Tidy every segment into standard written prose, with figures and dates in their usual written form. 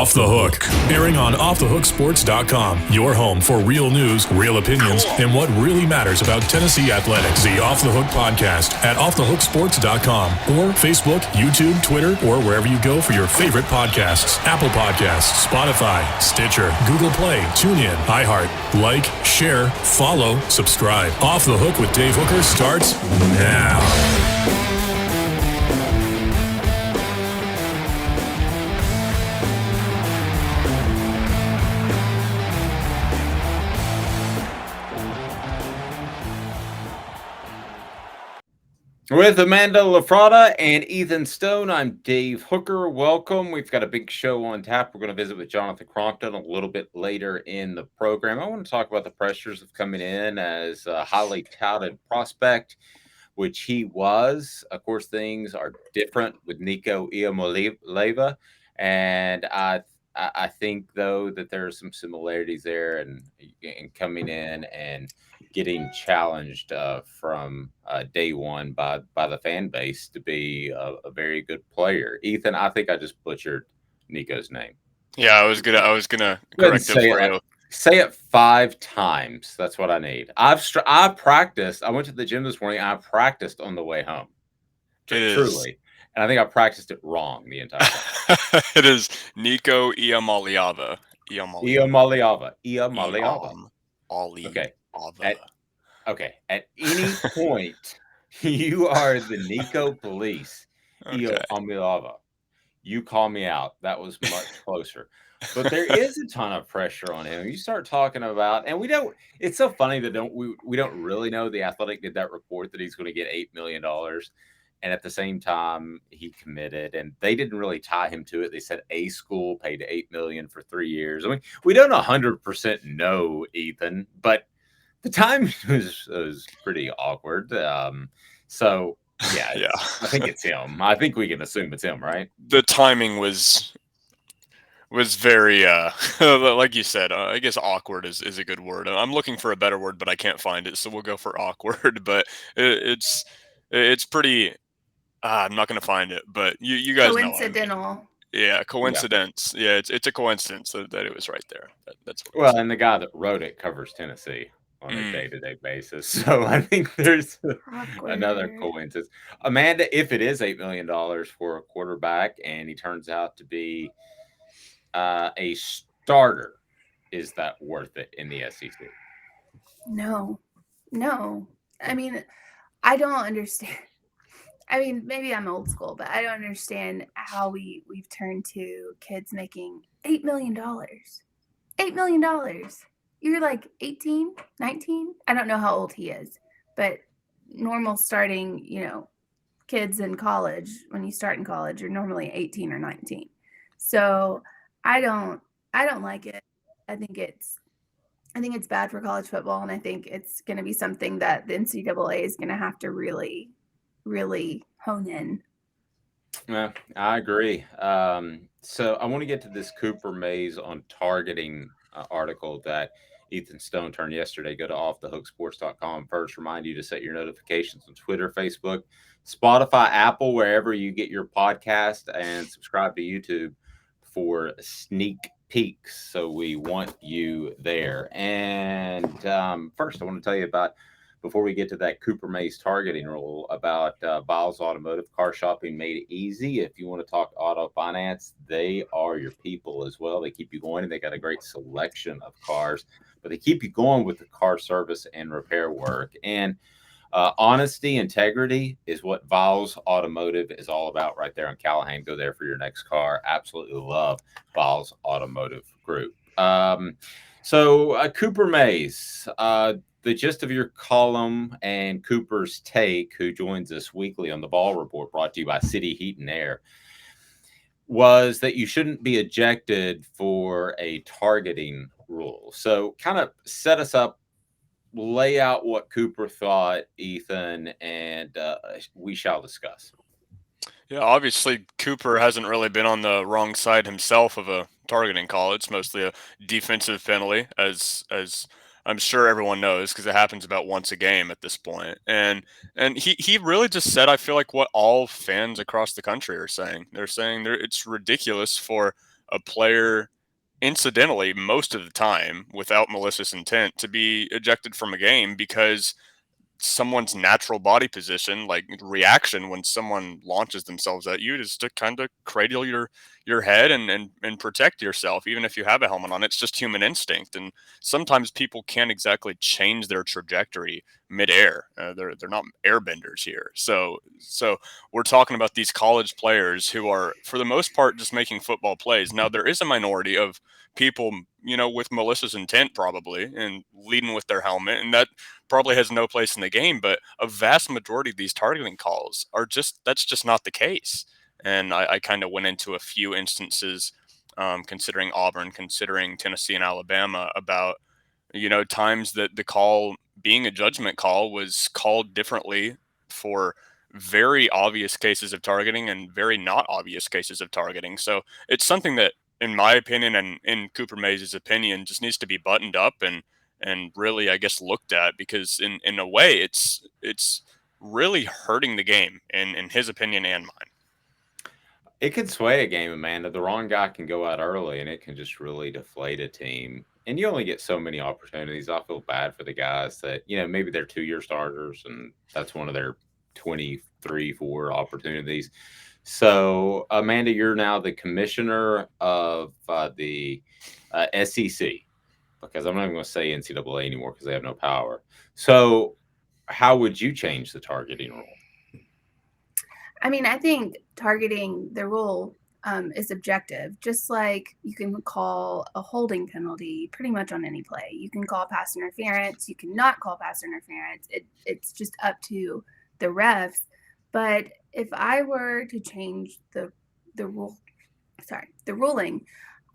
Off the Hook, airing on offthehooksports.com. Your home for real news, real opinions, and what really matters about Tennessee athletics. The Off the Hook podcast at offthehooksports.com or Facebook, YouTube, Twitter, or wherever you go for your favorite podcasts. Apple Podcasts, Spotify, Stitcher, Google Play, TuneIn, iHeart. Like, share, follow, subscribe. Off the Hook with Dave Hooker starts now. With Amanda LaFrada and Ethan Stone, I'm Dave Hooker. Welcome. We've got a big show on tap. We're going to visit with Jonathan Crompton a little bit later in the program. I want to talk about the pressures of coming in as a highly touted prospect, which he was. Of course, things are different with Nico Iamaleava, and I think, though, that there are some similarities there and coming in and getting challenged from day one by the fan base to be a very good player. Ethan, I think I just butchered Nico's name. Yeah, I was gonna correct it for you. Say it 5 times. That's what I need. I practiced. I went to the gym this morning. I practiced on the way home. Truly. And I think I practiced it wrong the entire time. It is Nico Iamaleava. Iamaleava. Okay. At any point, you are the Nico police. Iamaleava. You call me out. That was much closer. But there is a ton of pressure on him. You start talking about, and we don't. It's so funny that we don't really know. The Athletic did that report that he's going to get $8 million. And at the same time, he committed, and they didn't really tie him to it. They said a school paid $8 million for 3 years. I mean, we don't 100% know, Ethan, but the timing was pretty awkward. So yeah, I think it's him. I think we can assume it's him, right? The timing was very, like you said, I guess awkward is a good word. I'm looking for a better word, but I can't find it, so we'll go for awkward. But it's pretty. I'm not going to find it, but you guys know. Coincidental. Yeah, coincidence. Yeah, it's a coincidence that it was right there. That's what and the guy that wrote it covers Tennessee on a day-to-day basis, so I think there's another coincidence. Amanda, if it is $8 million for a quarterback and he turns out to be a starter, is that worth it in the SEC? No. I mean, I don't understand. I mean, maybe I'm old school, but I don't understand how we've turned to kids making $8 million. $8 million. You're like 18, 19? I don't know how old he is, but normal starting, kids in college, when you start in college, you're normally 18 or 19. So I don't like it. I think it's bad for college football, and I think it's going to be something that the NCAA is going to have to really hone in. Yeah, I agree. So I want to get to this Cooper Mays on targeting article that Ethan Stone turned yesterday. Go to offthehooksports.com. First, remind you to set your notifications on Twitter, Facebook, Spotify, Apple, wherever you get your podcast, and subscribe to YouTube for sneak peeks. So we want you there. And first, I want to tell you about, before we get to that Cooper Mays targeting rule, about Biles Automotive. Car shopping made easy. If you want to talk auto finance, they are your people as well. They keep you going, and they got a great selection of cars, but they keep you going with the car service and repair work. And honesty, integrity is what Biles Automotive is all about right there on Callahan. Go there for your next car. Absolutely love Biles Automotive Group. So Cooper Mays, the gist of your column and Cooper's take, who joins us weekly on the Ball Report, brought to you by City Heat and Air, was that you shouldn't be ejected for a targeting rule. So kind of set us up, lay out what Cooper thought, Ethan, and we shall discuss. Yeah, obviously Cooper hasn't really been on the wrong side himself of a targeting call. It's mostly a defensive penalty, as I'm sure everyone knows, because it happens about once a game at this point. And he really just said, I feel like, what all fans across the country are saying. They're saying it's ridiculous for a player, incidentally, most of the time, without malicious intent, to be ejected from a game because someone's natural body position, like reaction when someone launches themselves at you, is to kind of cradle your head and protect yourself, even if you have a helmet on. It's just human instinct, and sometimes people can't exactly change their trajectory midair. They're not airbenders here. So we're talking about these college players who are, for the most part, just making football plays. Now there is a minority of people, with malicious intent probably and leading with their helmet, and that probably has no place in the game, but a vast majority of these targeting calls that's just not the case. And I kind of went into a few instances, considering Auburn, considering Tennessee and Alabama, about, times that the call, being a judgment call, was called differently for very obvious cases of targeting and very not obvious cases of targeting. So it's something that, in my opinion, and in Cooper Mays' opinion, just needs to be buttoned up and really, I guess, looked at, because in a way it's really hurting the game in his opinion and mine. It can sway a game, Amanda. The wrong guy can go out early, and it can just really deflate a team. And you only get so many opportunities. I feel bad for the guys that, maybe they're 2-year starters, and that's one of their 23, 4 opportunities. So, Amanda, you're now the commissioner of the SEC, because I'm not even going to say NCAA anymore because they have no power. So, how would you change the targeting rule? I mean, I think targeting, the rule is objective. Just like you can call a holding penalty pretty much on any play. You can call pass interference. You cannot call pass interference. It's just up to the refs. But if I were to change the ruling,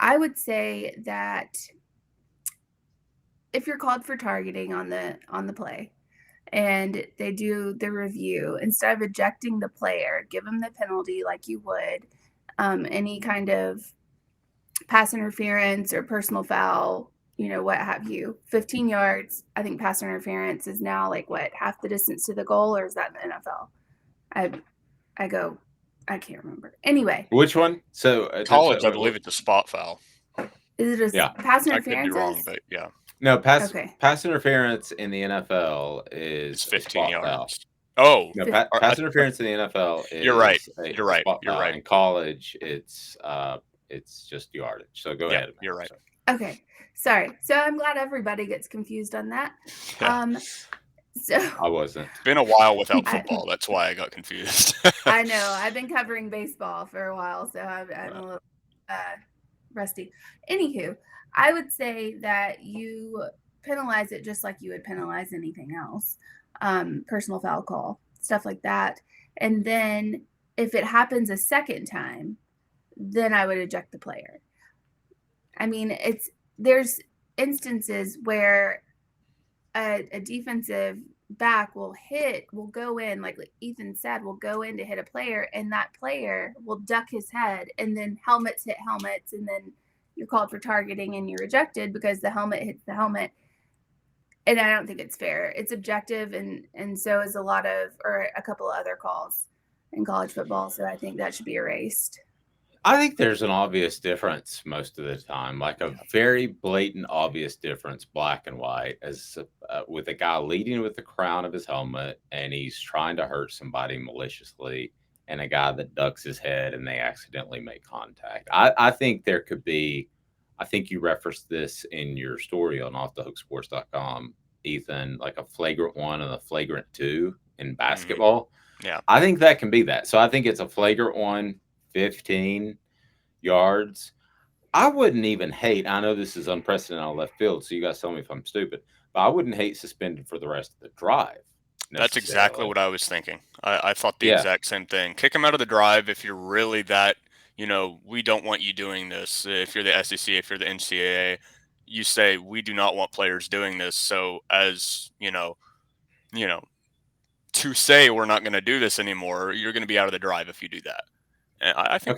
I would say that if you're called for targeting on the play, and they do the review, instead of ejecting the player, give them the penalty like you would any kind of pass interference or personal foul, what have you. 15 yards, I think pass interference is now like half the distance to the goal, or is that in the NFL? I can't remember. Anyway. Which one? So college, I believe it's a spot foul. Is it pass interference? I could be wrong, but yeah. No, pass interference in the NFL is 15 yards. Foul. Oh, no, pass interference in the NFL is you're right. In college, it's just yardage. So go ahead. You're right. Okay, sorry. So I'm glad everybody gets confused on that. Yeah. So I wasn't. It's been a while without football. That's why I got confused. I know. I've been covering baseball for a while, so I'm a little rusty. Anywho, I would say that you penalize it just like you would penalize anything else. Personal foul call, stuff like that. And then if it happens a second time, then I would eject the player. I mean, there's instances where a defensive back will go in, like Ethan said, will go in to hit a player, and that player will duck his head, and then helmets hit helmets, and then you're called for targeting and you're ejected because the helmet hits the helmet. And I don't think it's fair. It's objective, and so is a couple of other calls in college football. So I think that should be erased. I think there's an obvious difference most of the time, like a very blatant, obvious difference, black and white, as with a guy leading with the crown of his helmet and he's trying to hurt somebody maliciously, and a guy that ducks his head and they accidentally make contact. I think there could be, I think you referenced this in your story on offthehooksports.com, Ethan, like a flagrant 1 and a flagrant 2 in basketball. Yeah. I think that can be that. So I think it's a flagrant 1, 15 yards. I wouldn't even hate, I know this is unprecedented on left field, so you guys tell me if I'm stupid, but I wouldn't hate suspended for the rest of the drive. That's exactly what I was thinking. I thought the exact same thing. Kick him out of the drive if you're really that, we don't want you doing this. If you're the SEC, if you're the NCAA, you say, we do not want players doing this. So as, to say we're not going to do this anymore, you're going to be out of the drive if you do that. And I think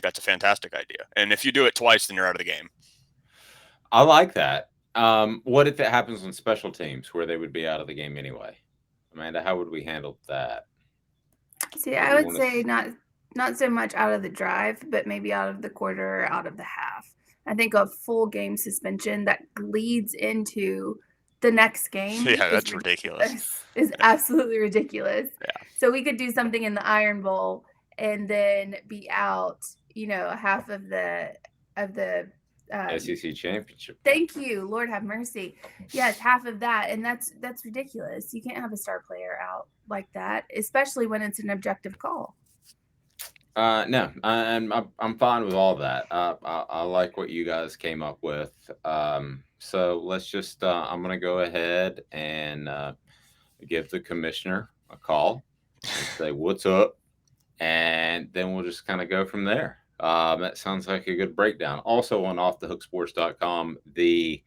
that's a fantastic idea. And if you do it twice, then you're out of the game. I like that. What if it happens on special teams where they would be out of the game anyway? Amanda, how would we handle that? See, I would say not not so much out of the drive, but maybe out of the quarter or out of the half. I think a full game suspension that leads into the next game Yeah, is that's ridiculous. is absolutely ridiculous. Yeah. So we could do something in the Iron Bowl and then be out, half of the SEC championship. Thank you, Lord have mercy. Yes, half of that, and that's ridiculous. You can't have a star player out like that, especially when it's an objective call. No, I'm fine with all that. I like what you guys came up with. So let's just. I'm gonna go ahead and give the commissioner a call and say what's up, and then we'll just kind of go from there. That sounds like a good breakdown. Also on offthehooksports.com, the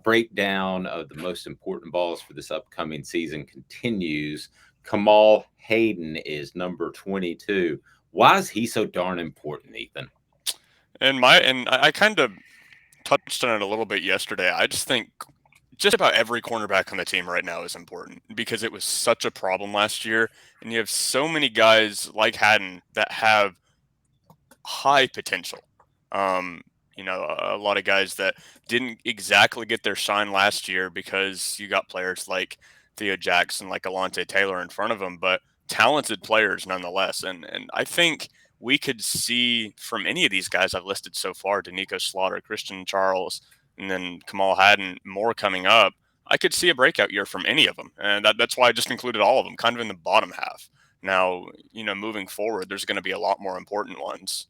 breakdown of the most important balls for this upcoming season continues. Kamal Hayden is number 22. Why is he so darn important, Ethan? And I kind of touched on it a little bit yesterday. I just think just about every cornerback on the team right now is important because it was such a problem last year, and you have so many guys like Haddon that have high potential. A lot of guys that didn't exactly get their shine last year because you got players like Theo Jackson, like Alontae Taylor in front of them, but talented players nonetheless. And I think we could see from any of these guys I've listed so far, Danico Slaughter, Christian Charles, and then Kamal Haddon, more coming up. I could see a breakout year from any of them. And that's why I just included all of them kind of in the bottom half. Now, moving forward, there's going to be a lot more important ones.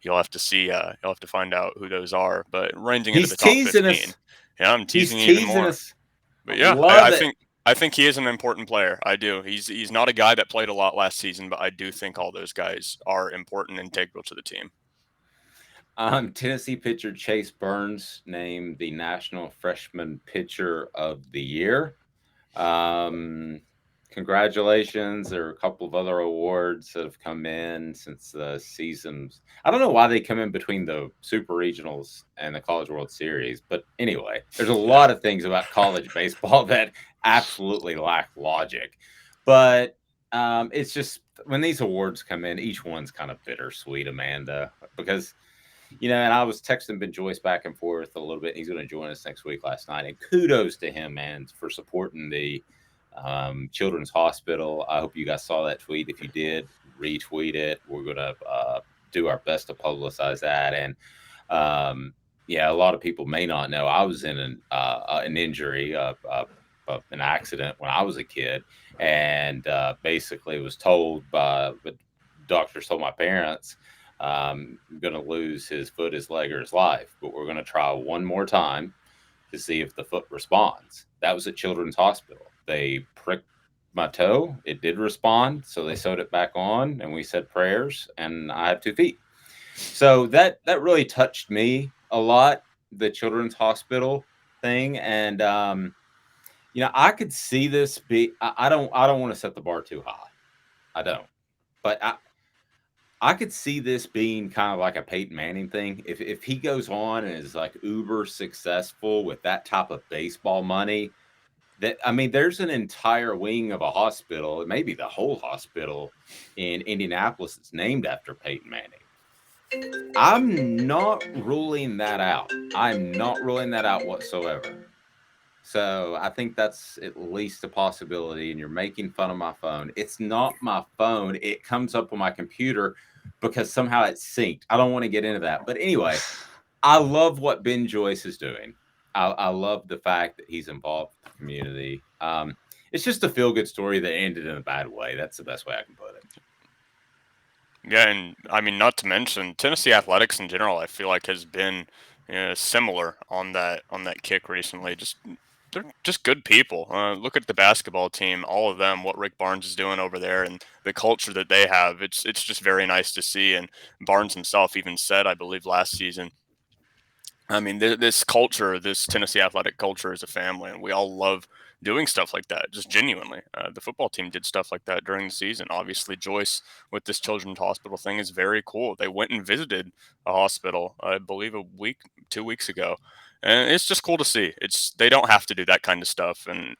You'll have to see. You'll have to find out who those are. But ranging into the top 15, us. Yeah, I'm teasing He's you even teasing more. us. But yeah, I think he is an important player. I do. He's not a guy that played a lot last season, but I do think all those guys are important and integral to the team. Tennessee pitcher Chase Burns named the National Freshman Pitcher of the Year. Congratulations. There are a couple of other awards that have come in since the seasons. I don't know why they come in between the Super Regionals and the College World Series, but anyway, there's a lot of things about college baseball that absolutely lack logic. But it's just when these awards come in, each one's kind of bittersweet, Amanda, because and I was texting Ben Joyce back and forth a little bit. He's going to join us next week last night, and kudos to him, man, for supporting the Children's Hospital. I hope you guys saw that tweet. If you did, retweet it. We're going to do our best to publicize that. And a lot of people may not know I was in an injury, an accident when I was a kid, and basically was told by the doctors told my parents, going to lose his foot, his leg, or his life, but we're going to try one more time to see if the foot responds. That was at Children's Hospital. They pricked my toe. It did respond, so they sewed it back on, and we said prayers, and I have 2 feet. So that really touched me a lot, the Children's Hospital thing, and I could see this be. I don't want to set the bar too high. I don't, but I could see this being kind of like a Peyton Manning thing. If he goes on and is like uber successful with that type of baseball money, there's an entire wing of a hospital, maybe the whole hospital in Indianapolis that's named after Peyton Manning. I'm not ruling that out. I'm not ruling that out whatsoever. So I think that's at least a possibility. And you're making fun of my phone. It's not my phone. It comes up on my computer because somehow it's synced. I don't want to get into that. But anyway, I love what Ben Joyce is doing. I love the fact that he's involved with the community. It's just a feel-good story that ended in a bad way. That's the best way I can put it. Yeah, and not to mention Tennessee athletics in general, I feel like has been similar on that kick recently. They're just good people. Look at the basketball team, all of them, what Rick Barnes is doing over there and the culture that they have. It's just very nice to see. And Barnes himself even said, I believe last season, this culture, this Tennessee athletic culture is a family, and we all love doing stuff like that, just genuinely. The football team did stuff like that during the season. Obviously, Joyce with this Children's Hospital thing is very cool. They went and visited a hospital, I believe 2 weeks ago, and it's just cool to see. They don't have to do that kind of stuff, and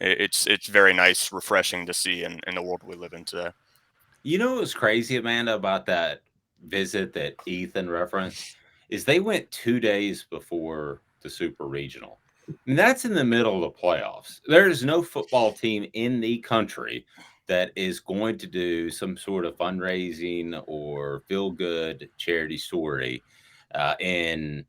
it's very nice, refreshing to see in the world we live in today. You know what was crazy, Amanda, about that visit that Ethan referenced is they went 2 days before the Super Regional. And that's in the middle of the playoffs. There is no football team in the country that is going to do some sort of fundraising or feel good charity story in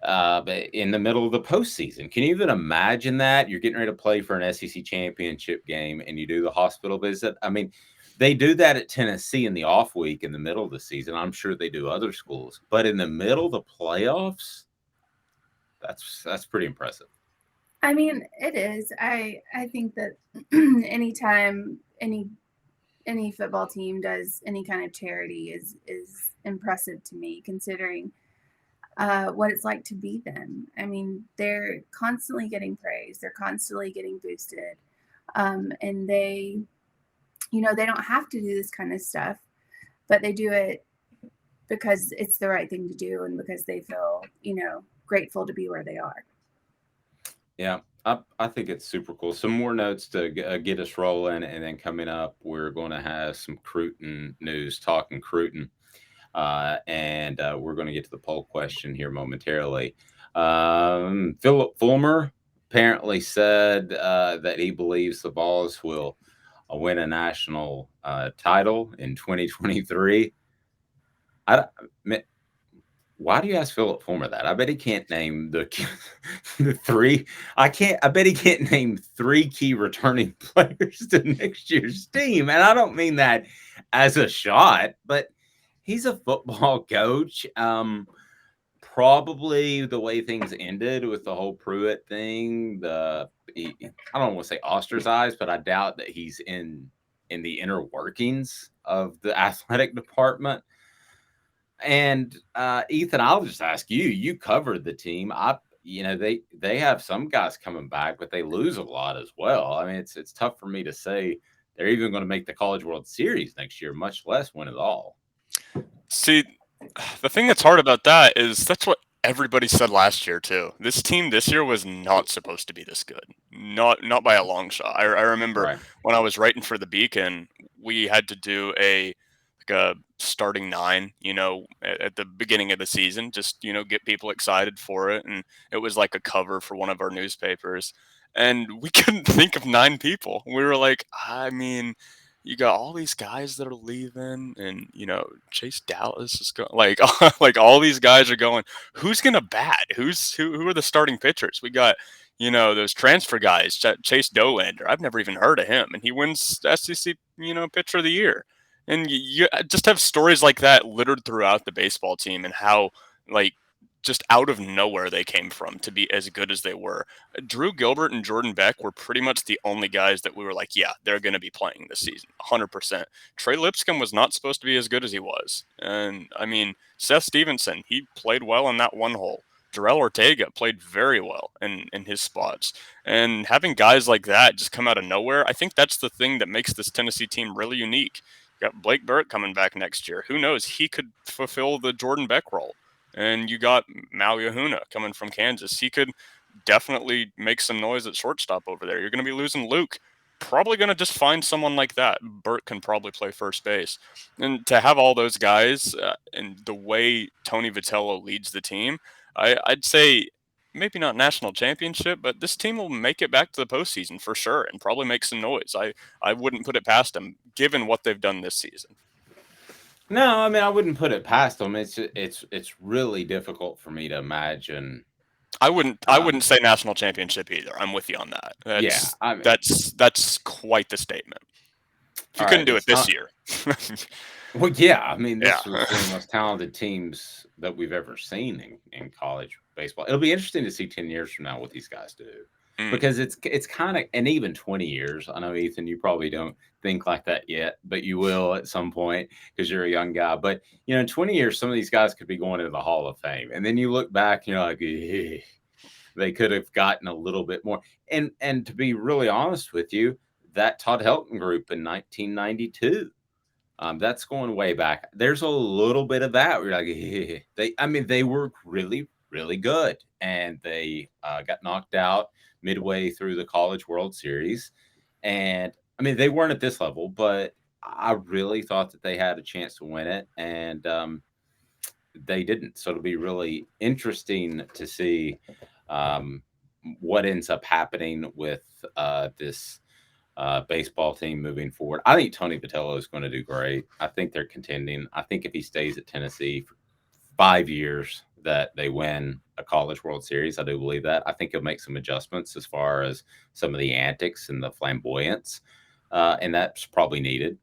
in the middle of the postseason. Can you even imagine that? You're getting ready to play for an SEC championship game and you do the hospital visit. I mean, they do that at Tennessee in the off week in the middle of the season. I'm sure they do other schools, but in the middle of the playoffs, that's pretty impressive. I mean, it is. I think that anytime any football team does any kind of charity is impressive to me, considering what it's like to be them. I mean, they're constantly getting praised, they're constantly getting boosted, and they don't have to do this kind of stuff, but they do it because it's the right thing to do and because they feel grateful to be where they are. Yeah, I think it's super cool. Some more notes to get us rolling, and then coming up, we're going to have some Cruton news, talking Cruton, and we're going to get to the poll question here momentarily. Philip Fulmer apparently said that he believes the Vols will win a national title in 2023. Why do you ask Philip Fulmer that? I bet he can't name the three. I bet he can't name three key returning players to next year's team. And I don't mean that as a shot, but he's a football coach. Probably the way things ended with the whole Pruitt thing, I don't want to say ostracized, but I doubt that he's in the inner workings of the athletic department. And Ethan, I'll just ask you. You covered the team. They have some guys coming back, but they lose a lot as well. I mean, it's tough for me to say they're even going to make the College World Series next year, much less win it all. See, the thing that's hard about that is that's what everybody said last year too. This team this year was not supposed to be this good. Not by a long shot. I remember Right. when I was writing for the Beacon, we had to do a starting nine, at the beginning of the season, just get people excited for it, and it was like a cover for one of our newspapers, and we couldn't think of 9 people. We were like, I mean, you got all these guys that are leaving, and Chase Dallas is going, like like all these guys are going. Who's gonna bat? Who are the starting pitchers? We got those transfer guys, Chase Dolander. I've never even heard of him, and he wins the SEC pitcher of the year. And you just have stories like that littered throughout the baseball team, and how like just out of nowhere they came from to be as good as they were. Drew Gilbert and Jordan Beck were pretty much the only guys that we were like, yeah, they're going to be playing this season, 100%. Trey Lipscomb was not supposed to be as good as he was. And I mean, Seth Stevenson, he played well in that one hole. Darrell Ortega played very well in his spots. And having guys like that just come out of nowhere, I think that's the thing that makes this Tennessee team really unique. You got Blake Burke coming back next year. Who knows? He could fulfill the Jordan Beck role. And you got Mal Yahuna coming from Kansas. He could definitely make some noise at shortstop over there. You're going to be losing Luke. Probably going to just find someone like that. Burt can probably play first base. And to have all those guys and the way Tony Vitello leads the team, I'd say maybe not national championship, but this team will make it back to the postseason for sure and probably make some noise. I wouldn't put it past them, given what they've done this season. No, I mean, I wouldn't put it past them. It's really difficult for me to imagine. I wouldn't say national championship either. I'm with you on that. I mean, that's quite the statement. If you couldn't do it this year. Well, yeah, I mean, this was one of the most talented teams that we've ever seen in college baseball. It'll be interesting to see 10 years from now what these guys do. Because it's kind of, and even 20 years, I know, Ethan, you probably don't think like that yet, but you will at some point because you're a young guy. But, in 20 years, some of these guys could be going into the Hall of Fame. And then you look back, like, they could have gotten a little bit more. And to be really honest with you, that Todd Helton group in 1992, that's going way back. There's a little bit of that. We're like, they were really, really good. And they got knocked out midway through the College World Series. And I mean, they weren't at this level, but I really thought that they had a chance to win it, and they didn't. So it'll be really interesting to see um, what ends up happening with this baseball team moving forward. I think Tony Vitello is going to do great. I think they're contending. I think if he stays at Tennessee for 5 years, that they win a college World Series. I do believe that. I think he'll make some adjustments as far as some of the antics and the flamboyance, and that's probably needed.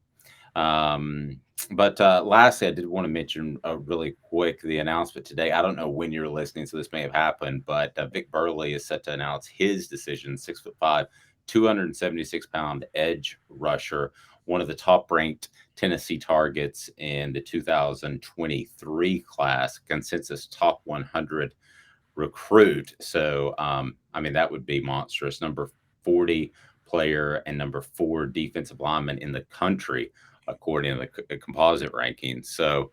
Um, but lastly, I did want to mention really quick the announcement today. I don't know when you're listening, so this may have happened, but Vic Burley is set to announce his decision. 6'5", 276-pound edge rusher, one of the top-ranked Tennessee targets in the 2023 class, consensus top 100 recruit. So, I mean, that would be monstrous. Number 40 player and number 4 defensive lineman in the country, according to the composite rankings. So,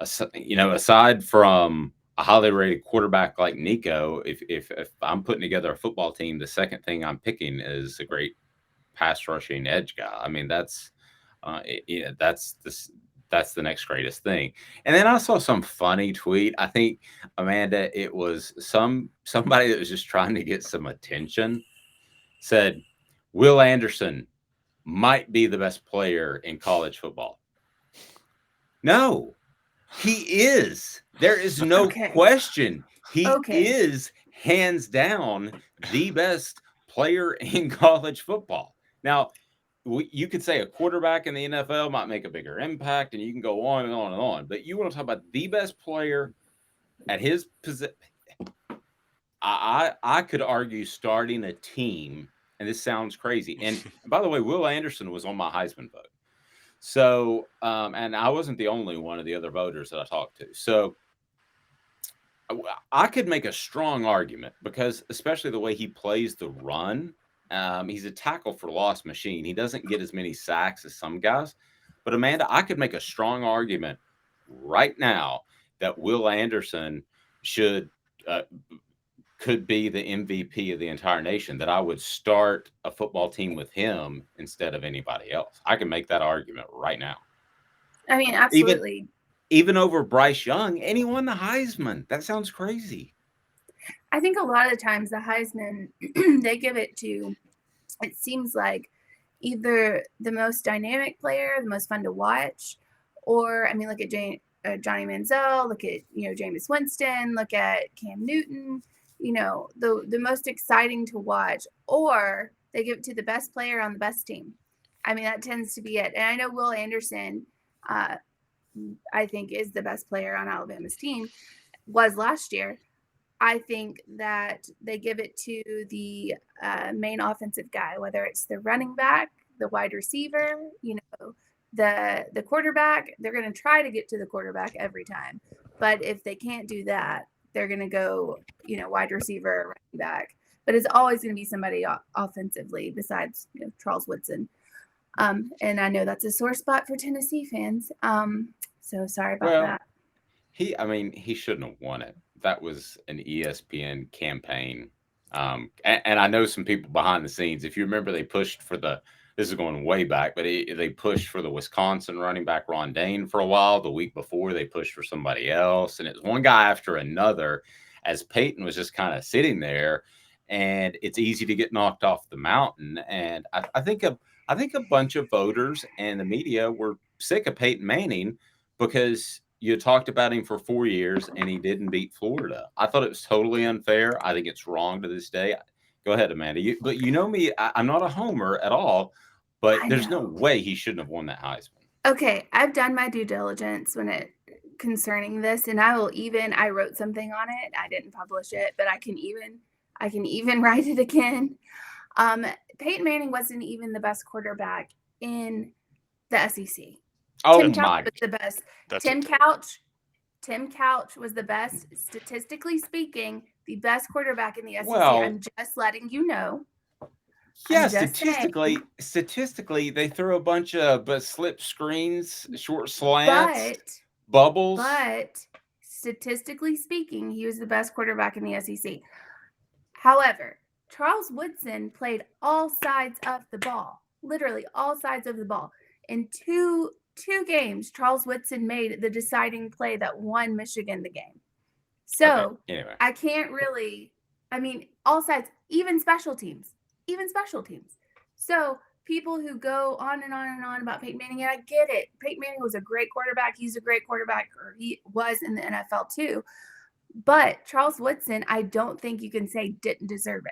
aside from a highly rated quarterback like Nico, if I'm putting together a football team, the second thing I'm picking is a great pass rushing edge guy. I mean, that's the next greatest thing. And then I saw some funny tweet. I think, Amanda, it was somebody that was just trying to get some attention. Said Will Anderson might be the best player in college football. No, he is. There is no question. He is hands down the best player in college football. Now, you could say a quarterback in the NFL might make a bigger impact, and you can go on and on and on. But you want to talk about the best player at his position. I could argue starting a team, and this sounds crazy. And by the way, Will Anderson was on my Heisman vote. So, and I wasn't the only one of the other voters that I talked to. So I could make a strong argument because, especially the way he plays the run, he's a tackle for loss machine. He doesn't get as many sacks as some guys. But Amanda, I could make a strong argument right now that Will Anderson could be the MVP of the entire nation, that I would start a football team with him instead of anybody else. I can make that argument right now. I mean, absolutely. Even over Bryce Young, and he won the Heisman. That sounds crazy. I think a lot of the times the Heisman, they give it to, it seems like, either the most dynamic player, the most fun to watch, or, I mean, look at Johnny Manziel, look at, Jameis Winston, look at Cam Newton, the most exciting to watch, or they give it to the best player on the best team. I mean, that tends to be it. And I know Will Anderson, I think, is the best player on Alabama's team, was last year. I think that they give it to the main offensive guy, whether it's the running back, the wide receiver, the quarterback. They're going to try to get to the quarterback every time. But if they can't do that, they're going to go, wide receiver, running back. But it's always going to be somebody offensively besides Charles Woodson. And I know that's a sore spot for Tennessee fans. So sorry about that. He shouldn't have won it. That was an ESPN campaign. And I know some people behind the scenes. If you remember, they pushed for this is going way back, but they pushed for the Wisconsin running back Ron Dane for a while. The week before, they pushed for somebody else. And it was one guy after another as Peyton was just kind of sitting there. And it's easy to get knocked off the mountain. And I think a bunch of voters and the media were sick of Peyton Manning because you talked about him for 4 years and he didn't beat Florida. I thought it was totally unfair. I think it's wrong to this day. Go ahead, Amanda. But you know me, I'm not a homer at all, but there's no way he shouldn't have won that Heisman. Okay, I've done my due diligence concerning this, and I wrote something on it. I didn't publish it, but I can even write it again. Peyton Manning wasn't even the best quarterback in the SEC. Oh, Tim Couch was the best. Tim Couch was the best, statistically speaking, the best quarterback in the SEC. Well, I'm just letting you know. Yeah, statistically, they throw a bunch of slip screens, short slants, bubbles. But statistically speaking, he was the best quarterback in the SEC. However, Charles Woodson played all sides of the ball, literally all sides of the ball. In two games, Charles Woodson made the deciding play that won Michigan the game. So Anyway, I can't really, I mean, all sides, even special teams. So people who go on and on and on about Peyton Manning, and I get it. Peyton Manning was a great quarterback. He's a great quarterback, or he was in the NFL too. But Charles Woodson, I don't think you can say didn't deserve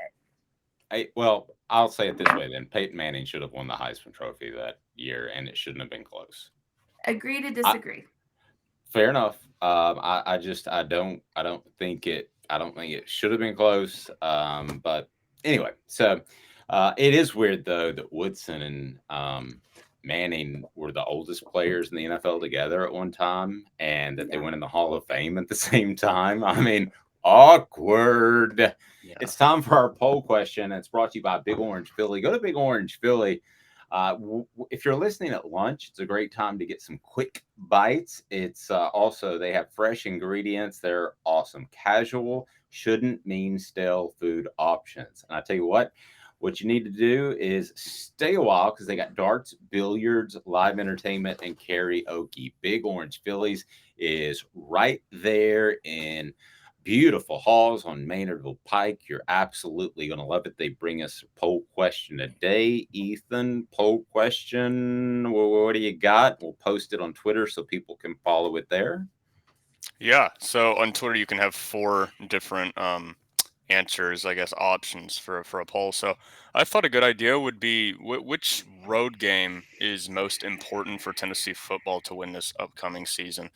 it. I'll say it this way then. Peyton Manning should have won the Heisman Trophy that year, and it shouldn't have been close. Agree to disagree. Fair enough. I don't think it should have been close. But anyway, so it is weird though that Woodson and Manning were the oldest players in the NFL together at one time, and that they went in the Hall of Fame at the same time. I mean, awkward. Yeah. It's time for our poll question. It's brought to you by Big Orange Philly. Go to Big Orange Philly. If you're listening at lunch, it's a great time to get some quick bites. It's also, they have fresh ingredients. They're awesome. Casual shouldn't mean stale food options. And I tell you what you need to do is stay a while because they got darts, billiards, live entertainment, and karaoke. Big Orange Phillies is right there in beautiful halls on Maynardville Pike. You're absolutely going to love it. They bring us a poll question a day. Ethan, poll question. What do you got? We'll post it on Twitter so people can follow it there. Yeah. So on Twitter, you can have 4 different answers, I guess, options for a poll. So I thought a good idea would be which road game is most important for Tennessee football to win this upcoming season.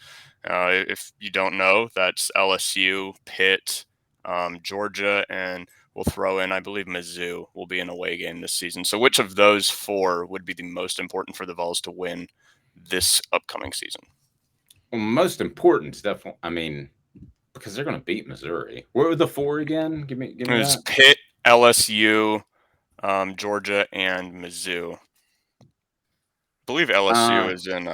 If you don't know, that's LSU, Pitt, Georgia, and we'll throw in, I believe, Mizzou will be an away game this season. So which of those 4 would be the most important for the Vols to win this upcoming season? Well, most important stuff, I mean, because they're going to beat Missouri. What were the 4 again? Give me It was that. Pitt, LSU, Georgia, and Mizzou. I believe LSU is in.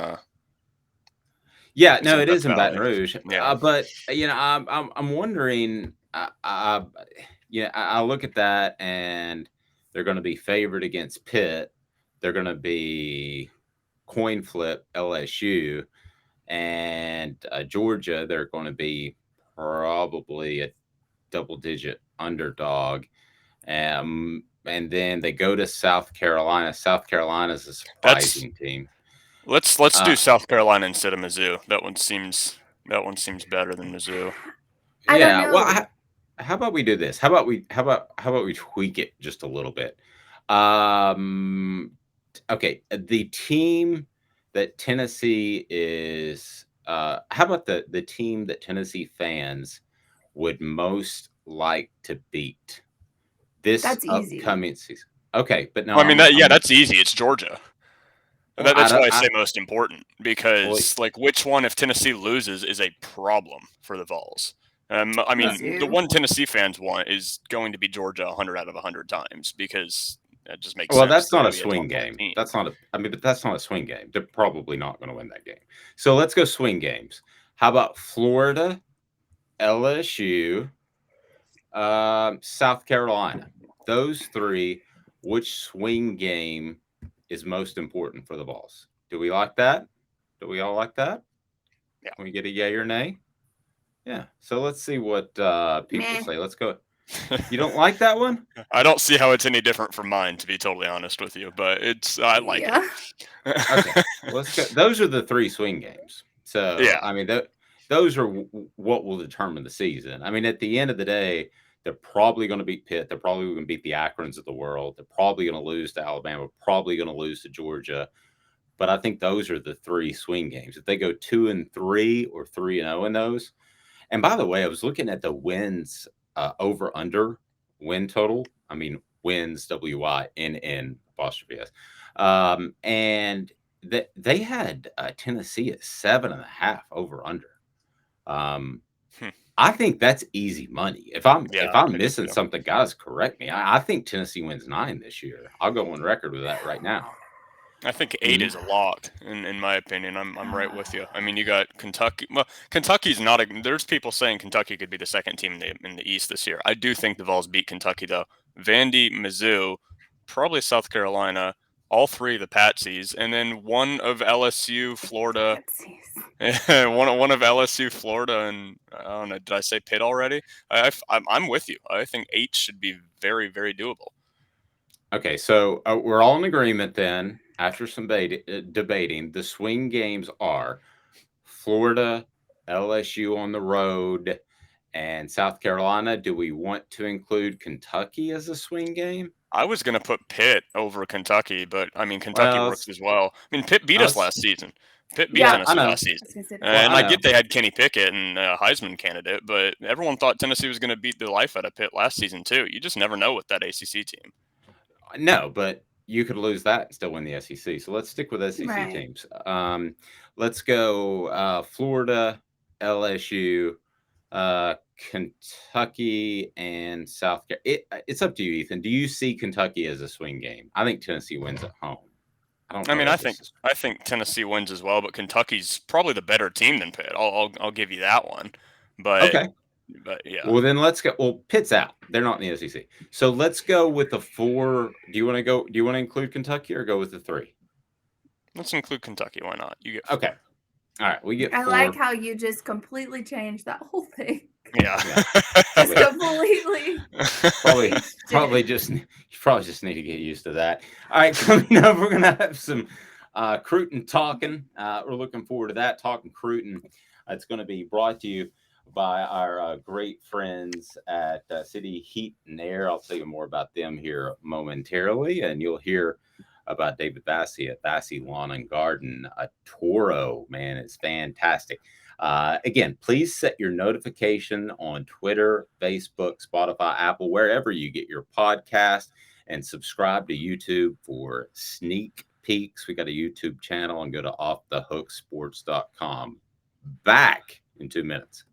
Yeah, no, it is in Baton Rouge. Yeah, but I'm wondering. I look at that, and they're going to be favored against Pitt. They're going to be coin flip LSU, and Georgia. They're going to be probably a double-digit underdog. And then they go to South Carolina. South Carolina's a surprising team. Let's do South Carolina instead of Mizzou. That one seems better than Mizzou. Yeah. Well, how about we do this? How about we tweak it just a little bit? Okay. The team that Tennessee is. How about the team that Tennessee fans would most like to beat this upcoming season? Okay, but no, that's easy. It's Georgia. That's why I say most important, because which one, if Tennessee loses, is a problem for the Vols. The one Tennessee fans want is going to be Georgia 100 out of 100 times, because that just makes sense. Well, that's not a swing game. That's not a swing game. They're probably not going to win that game. So let's go swing games. How about Florida, LSU, South Carolina? Those 3, which swing game is most important for the Vols? Do we like that? Do we all like that? Yeah. Can we get a yay or nay? Yeah. So let's see what people say. Let's go. You don't like that one? I don't see how it's any different from mine, to be totally honest with you, but I like it. Okay. Let's go. Those are the 3 swing games. So, yeah. I mean, those are what will determine the season. I mean, at the end of the day, they're probably going to beat Pitt. They're probably going to beat the Akrons of the world. They're probably going to lose to Alabama. Probably going to lose to Georgia. But I think those are the 3 swing games. If they go 2-3 or 3-0 in those. And by the way, I was looking at the wins over under win total. I mean, wins, WINN apostrophe S. And they had Tennessee at 7.5 over under. I think that's easy money. If I'm missing something, guys, correct me. I think Tennessee wins 9 this year. I'll go on record with that right now. I think 8 is a lock, in my opinion. I'm right with you. I mean, you got Kentucky. Well, Kentucky's not a. There's people saying Kentucky could be the second team in the East this year. I do think the Vols beat Kentucky though. Vandy, Mizzou, probably South Carolina, all three of the Patsies, and then one of LSU, Florida. Patsies. one of LSU, Florida, and I don't know. Did I say Pitt already? I'm with you. I think 8 should be very, very doable. Okay, so we're all in agreement then. After some debating, the swing games are Florida, LSU on the road, and South Carolina. Do we want to include Kentucky as a swing game? I was going to put Pitt over Kentucky, but I mean, Kentucky works as well. I mean, Pitt beat us last season. Pitt beat Tennessee last season. And I get they had Kenny Pickett and a Heisman candidate, but everyone thought Tennessee was going to beat the life out of Pitt last season too. You just never know with that ACC team. No, but you could lose that and still win the SEC. So let's stick with SEC teams. Let's go Florida, LSU, Kentucky, and South Carolina. It's up to you, Ethan. Do you see Kentucky as a swing game? I think Tennessee wins at home. I think Tennessee wins as well, but Kentucky's probably the better team than Pitt. I'll give you that one. But okay. But yeah. Well, then let's go. Well, Pitt's out. They're not in the SEC. So let's go with the 4. Do you want to include Kentucky or go with the 3? Let's include Kentucky. Why not? You get 4. Okay. All right. We get 4. I like how you just completely changed that whole thing. Yeah. Just completely. Probably just need to get used to that. All right. Coming up, we're going to have some Cruton talking. We're looking forward to that. Talking Cruton. It's going to be brought to you by our great friends at City Heat and Air. I'll tell you more about them here momentarily, and you'll hear about David Vassy at Vassy Lawn and Garden. A Toro, man, it's fantastic. Again, please set your notification on Twitter, Facebook, Spotify, Apple, wherever you get your podcast, and subscribe to YouTube for sneak peeks. We got a YouTube channel, and go to offthehooksports.com. Back in 2 minutes.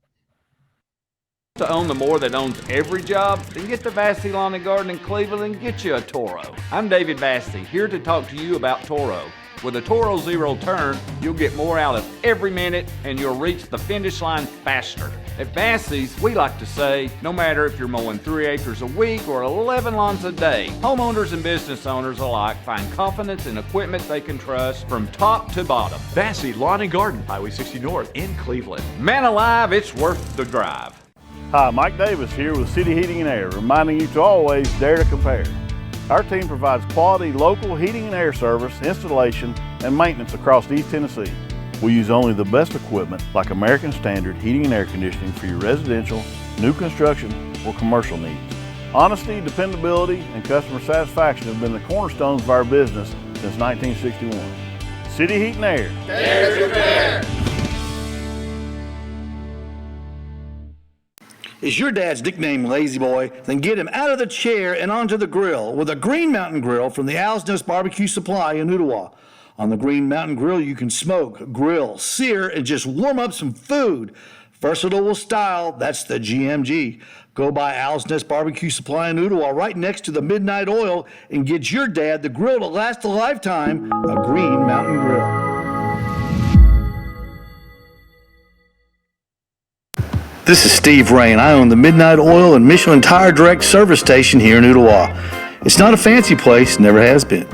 To own the more that owns every job, then get to Vassy Lawn and Garden in Cleveland and get you a Toro. I'm David Vassy, here to talk to you about Toro. With a Toro Zero Turn, you'll get more out of every minute and you'll reach the finish line faster. At Vassy's, we like to say, no matter if you're mowing 3 acres a week or 11 lawns a day, homeowners and business owners alike find confidence in equipment they can trust from top to bottom. Vassy Lawn and Garden, Highway 60 North in Cleveland. Man alive, it's worth the drive. Hi, Mike Davis here with City Heating and Air, reminding you to always dare to compare. Our team provides quality local heating and air service, installation, and maintenance across East Tennessee. We use only the best equipment like American Standard heating and air conditioning for your residential, new construction, or commercial needs. Honesty, dependability, and customer satisfaction have been the cornerstones of our business since 1961. City Heat and Air. Dare to compare. Is your dad's nickname Lazy Boy? Then get him out of the chair and onto the grill with a Green Mountain Grill from the Owl's Nest Barbecue Supply in Ottawa. On the Green Mountain Grill, you can smoke, grill, sear, and just warm up some food. Versatile with style, that's the GMG. Go by Owl's Nest Barbecue Supply in Ottawa, right next to the Midnight Oil, and get your dad the grill to last a lifetime, a Green Mountain Grill. This is Steve Rain. I own the Midnight Oil and Michelin Tire Direct service station here in Ottawa. It's not a fancy place, never has been,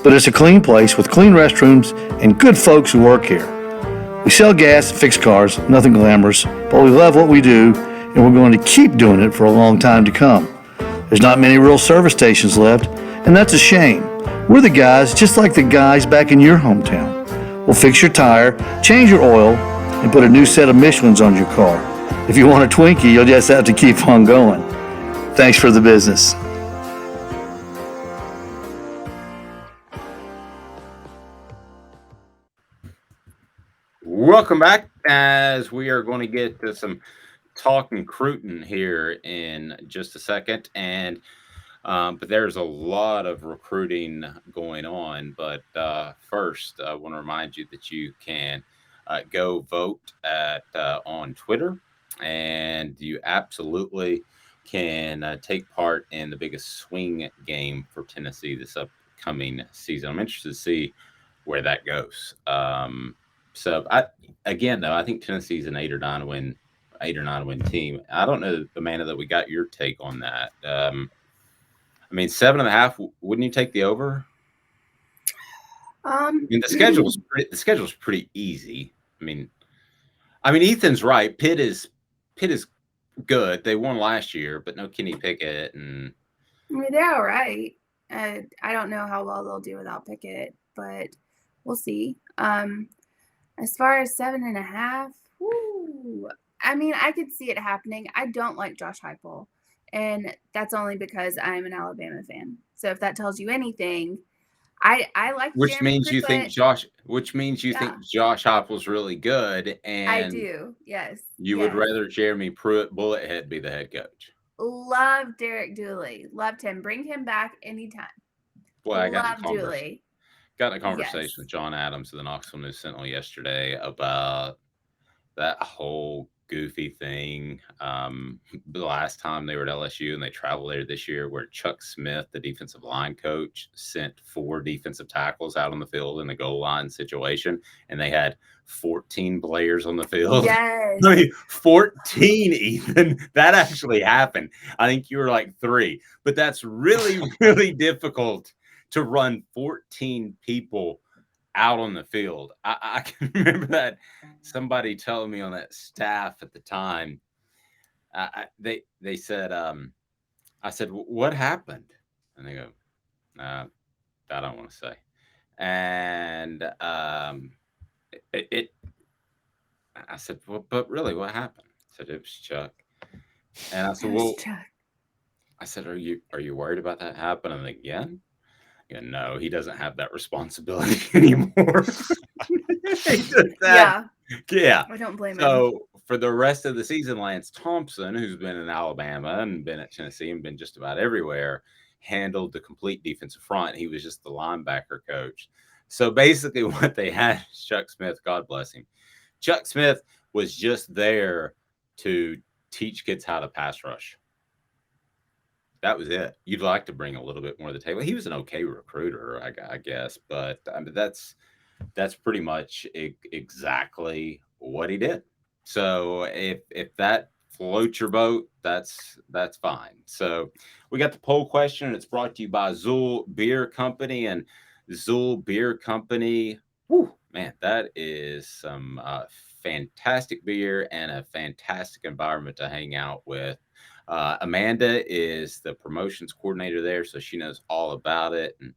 but it's a clean place with clean restrooms and good folks who work here. We sell gas and fix cars, nothing glamorous, but we love what we do, and we're going to keep doing it for a long time to come. There's not many real service stations left, and that's a shame. We're the guys just like the guys back in your hometown. We'll fix your tire, change your oil, and put a new set of Michelins on your car. If you want a Twinkie, you'll just have to keep on going. Thanks for the business. Welcome back, as we are going to get to some talking Cruton here in just a second. And but there's a lot of recruiting going on. But first, I want to remind you that you can go vote on Twitter. And you absolutely can take part in the biggest swing game for Tennessee this upcoming season. I'm interested to see where that goes. So I think Tennessee's an 8 or 9 win team. I don't know, Amanda, that we got your take on that. 7.5. Wouldn't you take the over? I mean, the schedule's pretty easy. I mean, Ethan's right. Pitt is good. They won last year, but no Kenny Pickett, and I mean, they're all right. I don't know how well they'll do without Pickett, but we'll see. As far as 7.5, I mean, I could see it happening. I don't like Josh Heupel, and that's only because I'm an Alabama fan. So if that tells you anything, I like which Jeremy means you think Josh Heupel's really good, and I do. Yes. You would rather Jeremy Pruitt Bullethead be the head coach. Love Derek Dooley. Loved him. Bring him back anytime. Boy, I got Dooley. Got in a conversation with John Adams of the Knoxville News Sentinel yesterday about that whole goofy thing. The last time they were at LSU and they traveled there this year, where Chuck Smith, the defensive line coach, sent 4 defensive tackles out on the field in the goal line situation, and they had 14 players on the field. Yes. 14, Ethan. That actually happened. I think you were like 3, but that's really, really difficult to run 14 people out on the field. I can remember that somebody telling me on that staff at the time. They said, I said, what happened? And they go, I don't want to say. And I said, well, but really, what happened? I said, it was Chuck. And I said, well, I said, are you worried about that happening again? And no, he doesn't have that responsibility anymore. He does that. Yeah. I don't blame him. So for the rest of the season, Lance Thompson, who's been in Alabama and been at Tennessee and been just about everywhere, handled the complete defensive front. He was just the linebacker coach. So basically what they had is Chuck Smith, God bless him. Chuck Smith was just there to teach kids how to pass rush. That was it. You'd like to bring a little bit more to the table. He was an okay recruiter, I guess, but I mean, that's pretty much exactly what he did. So if that floats your boat, that's fine. So we got the poll question, and it's brought to you by Zool Beer Company. And Zool Beer Company, man, that is some fantastic beer and a fantastic environment to hang out with. Amanda is the promotions coordinator there, so she knows all about it. And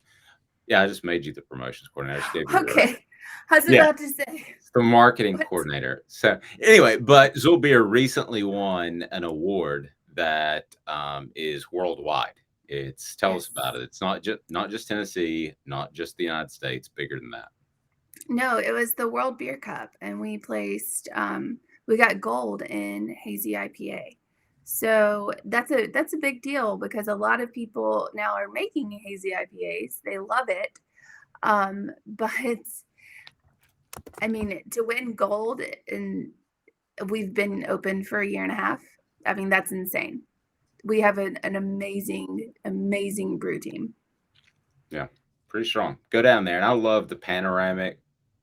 yeah, I just made you the promotions coordinator. Okay. I was about to say. It's the marketing coordinator. So anyway, but Zool Beer recently won an award that is worldwide. Tell us about it. It's not just Tennessee, not just the United States, bigger than that. No, it was the World Beer Cup, and we placed we got gold in hazy IPA. So that's a big deal because a lot of people now are making hazy IPAs. They love it. But I mean, to win gold, and we've been open for 1.5 years. I mean, that's insane. We have an amazing brew team. Yeah, pretty strong. Go down there, and I love the panoramic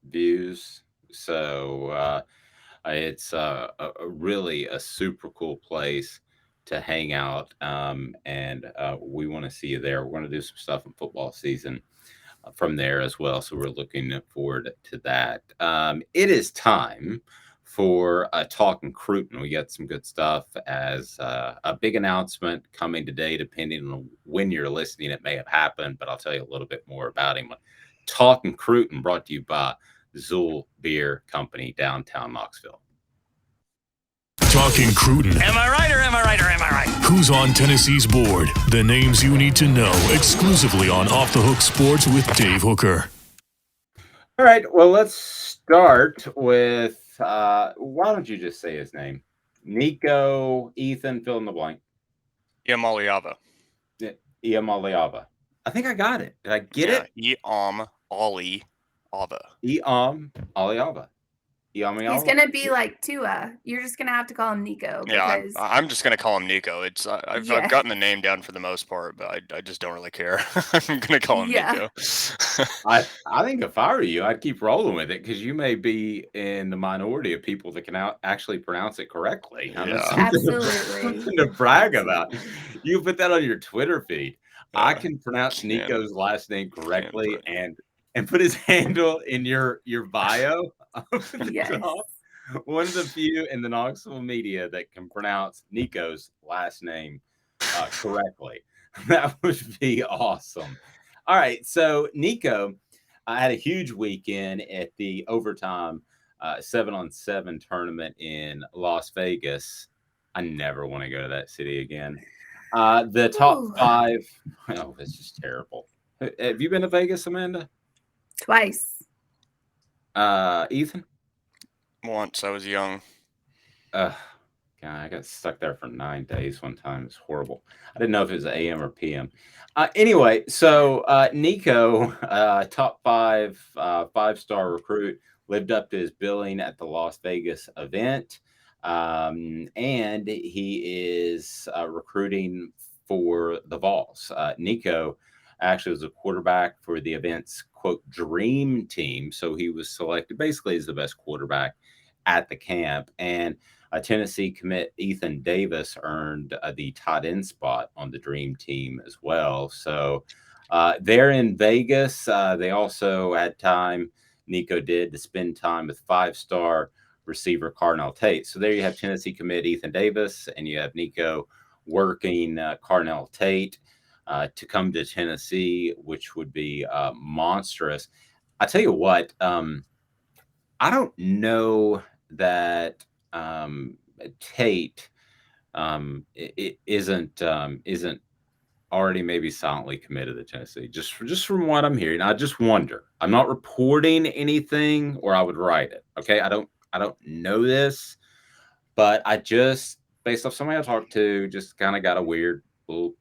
views. So it's really a super cool place to hang out, and we want to see you there. We're going to do some stuff in football season from there as well, so we're looking forward to that. It is time for Talking Cruton. We got some good stuff as a big announcement coming today. Depending on when you're listening, it may have happened, but I'll tell you a little bit more about him. Talking Cruton, brought to you by Zool Beer Company, downtown Knoxville. Talking Cruton. Am I right or am I right or am I right? Who's on Tennessee's board? The names you need to know, exclusively on Off the Hook Sports with Dave Hooker. All right, well, let's start with, why don't you just say his name? Nico, Ethan, fill in the blank. Iamaleava. Iamaleava. I think I got it. Did I get it? Iamaleava. Iamaleava. He's gonna be like Tua. You're just gonna have to call him Nico. Yeah, I'm just gonna call him Nico. I've gotten the name down for the most part, but I just don't really care. I'm gonna call him Nico. I think if I were you, I'd keep rolling with it because you may be in the minority of people that can actually pronounce it correctly. Absolutely. To brag about. You put that on your Twitter feed. I can pronounce Nico's last name correctly, and and put his handle in your bio of the Yes. top. One of the few in the Knoxville media that can pronounce Nico's last name correctly. That would be awesome. All right, so Nico had a huge weekend at the overtime 7-on-7 tournament in Las Vegas. I never want to go to that city again. The top Ooh. 5. Oh, it's just terrible. Have you been to Vegas, Amanda? Twice. Ethan? Once I was young. God, I got stuck there for 9 days one time. It's horrible. I didn't know if it was AM or PM. Anyway, so Nico, top 5-star recruit, lived up to his billing at the Las Vegas event. And he is recruiting for the Vols. Nico actually was a quarterback for the event's, quote, dream team. So he was selected basically as the best quarterback at the camp. And Tennessee commit Ethan Davis earned the tight end spot on the dream team as well. So they're in Vegas. They also had time, Nico did, to spend time with 5-star receiver Carnell Tate. So there you have Tennessee commit Ethan Davis, and you have Nico working Carnell Tate to come to Tennessee, which would be monstrous. I tell you what, I don't know that Tate it isn't already maybe silently committed to Tennessee. Just from what I'm hearing, I just wonder. I'm not reporting anything, or I would write it. Okay, I don't know this, but I just, based off somebody I talked to, just kind of got a weird little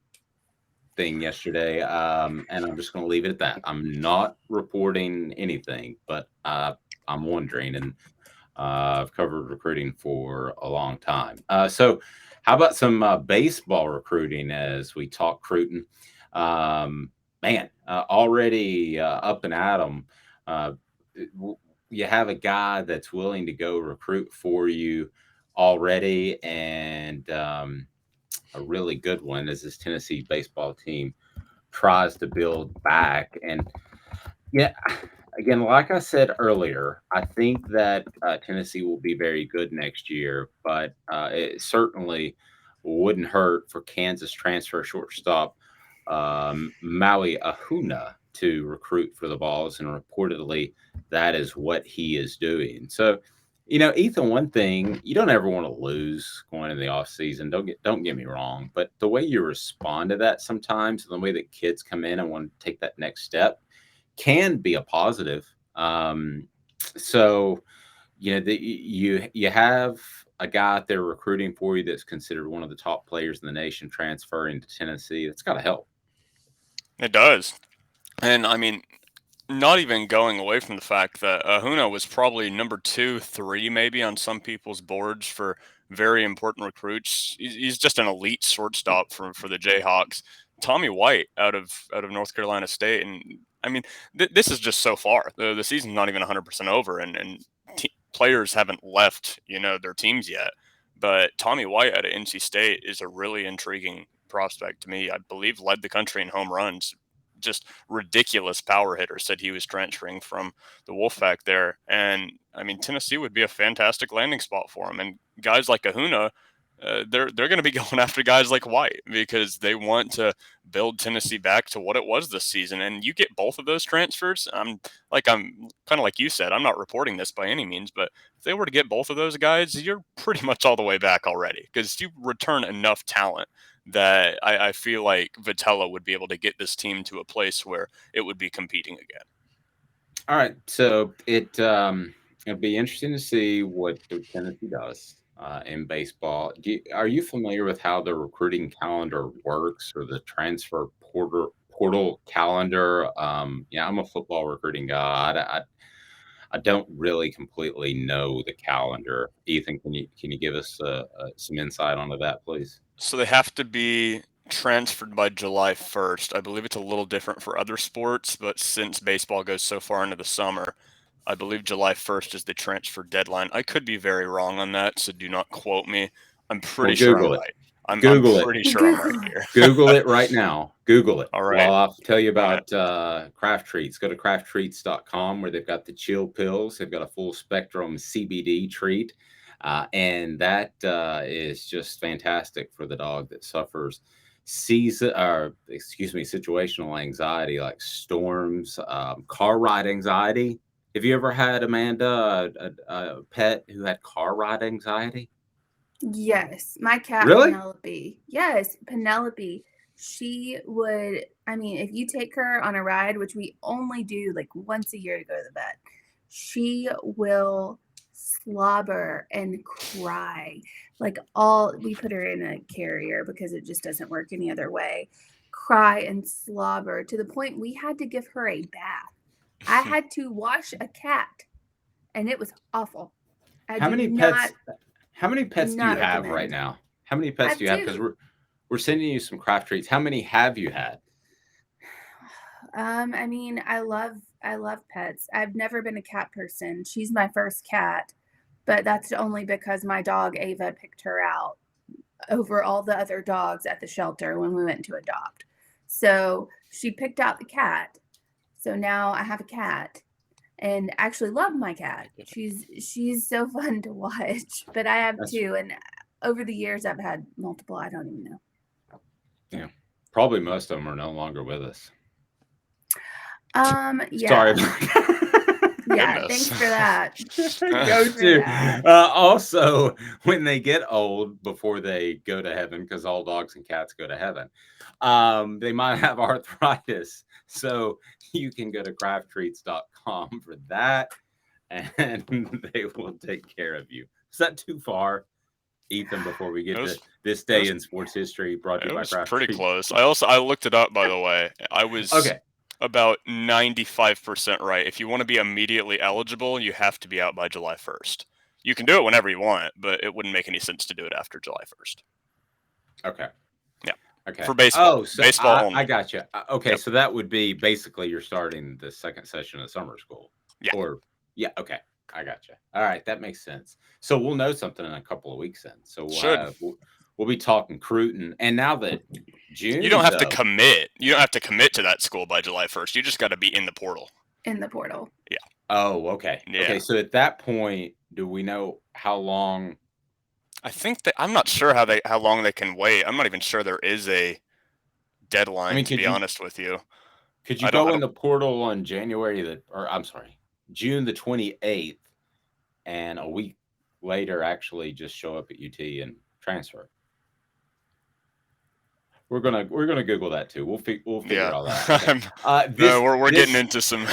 thing yesterday, and I'm just going to leave it at that. I'm not reporting anything, but I'm wondering, and I've covered recruiting for a long time. So how about some baseball recruiting as we talk recruiting? Already up and at 'em. You have a guy that's willing to go recruit for you already, and a really good one as this Tennessee baseball team tries to build back. And yeah, again, like I said earlier, I think that Tennessee will be very good next year, but it certainly wouldn't hurt for Kansas transfer shortstop Maui Ahuna to recruit for the Vols, and reportedly that is what he is doing. So, Ethan, one thing, you don't ever want to lose going into the off season. Don't get me wrong, but the way you respond to that sometimes, and the way that kids come in and want to take that next step, can be a positive. So, you have a guy out there recruiting for you that's considered one of the top players in the nation transferring to Tennessee. That's got to help. It does. And I mean, not even going away from the fact that Ahuna was probably number 2, 3 maybe on some people's boards for very important recruits. He's just an elite shortstop for the Jayhawks. Tommy White out of North Carolina State, and I mean, this is just so far. The season's not even 100% over, and players haven't left their teams yet. But Tommy White out of NC State is a really intriguing prospect to me. I believe led the country in home runs. Just ridiculous power hitter. Said he was transferring from the Wolfpack there, and I mean, Tennessee would be a fantastic landing spot for him. And guys like Ahuna, they're going to be going after guys like White because they want to build Tennessee back to what it was this season. And you get both of those transfers. I'm kind of like you said, I'm not reporting this by any means, but if they were to get both of those guys, you're pretty much all the way back already because you return enough talent that I feel like Vitello would be able to get this team to a place where it would be competing again. All right, so it'll be interesting to see what Tennessee does in baseball. Are you familiar with how the recruiting calendar works, or the transfer portal calendar? I'm a football recruiting guy. I don't really completely know the calendar. Ethan, can you give us some insight onto that, please? So they have to be transferred by July 1st. I believe it's a little different for other sports, but since baseball goes so far into the summer, I believe July 1st is the transfer deadline. I could be very wrong on that, so do not quote me. I'm pretty sure I'm right. I'm Google pretty it. sure I'm right here. Google it right now. Google it. All right. Well, I'll tell you about Craft Treats. Go to crafttreats.com where they've got the chill pills. They've got a full spectrum CBD treat. And that is just fantastic for the dog that suffers situational anxiety like storms, car ride anxiety. Have you ever had, Amanda, a pet who had car ride anxiety? Yes, my cat Really? Penelope. Yes, Penelope. She would, I mean, if you take her on a ride, which we only do like once a year to go to the vet, she will slobber and cry. Like we put her in a carrier because it just doesn't work any other way. Cry and slobber to the point we had to give her a bath. I had to wash a cat, and it was awful. How many pets do you have right now? How many pets do you have? Because we're sending you some Craft Treats. How many have you had? I mean, I love pets. I've never been a cat person. She's my first cat, but that's only because my dog Ava picked her out over all the other dogs at the shelter when we went to adopt. So she picked out the cat. So now I have a cat. And actually love my cat. She's so fun to watch. But I have two, and over the years I've had multiple. I don't even know. Yeah, probably most of them are no longer with us. Yeah. Sorry. Yeah, thanks for that. Also, when they get old, before they go to heaven, because all dogs and cats go to heaven, they might have arthritis. So you can go to crafttreats.com for that, and they will take care of you. Is that too far, Ethan, before we get to this day in sports history brought to you by Craft pretty Treats? close. I looked it up, by the way. I was about 95% right. If you want to be immediately eligible, you have to be out by July 1st. You can do it whenever you want, but it wouldn't make any sense to do it after July 1st. Okay. Yeah. Okay. For baseball. Oh, so baseball only. I got you. Okay, so that would be basically you're starting the second session of summer school. Yeah. Okay. I got you. All right, that makes sense. So we'll know something in a couple of weeks then. So we'll be talking Cruton. And now that June, you don't have to commit. You don't have to commit to that school by July 1st. You just got to be in the portal. In the portal. Yeah. Oh, okay. Yeah. Okay, so at that point, do we know how long? I think that I'm not sure how long they can wait. I'm not even sure there is a deadline, to be honest with you. Could you go in the portal on June the 28th, and a week later actually just show up at UT and transfer? We're gonna Google that too. We'll figure all that. We're getting into some.